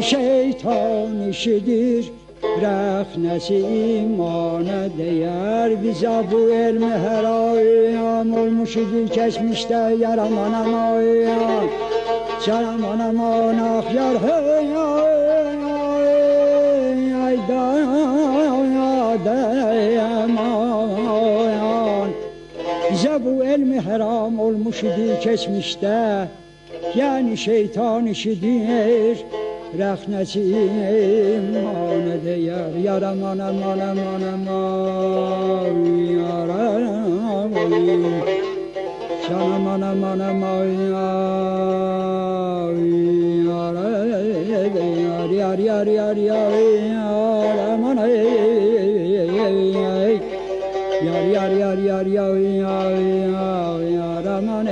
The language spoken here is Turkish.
şeytan işidir, rəxnəsi imana değer. Bize bu elmi her ayam olmuş idi keçmişte yar aman aman. Can aman aman ah yar hey ay dayaman. Bize bu elmi haram olmuş idi keçmişte, yani şeytan işidir, rəxnəsi imana değer. Yar aman aman aman aman yar aman. Can aman aman aman yar yar yar aman yar yar yar yar aman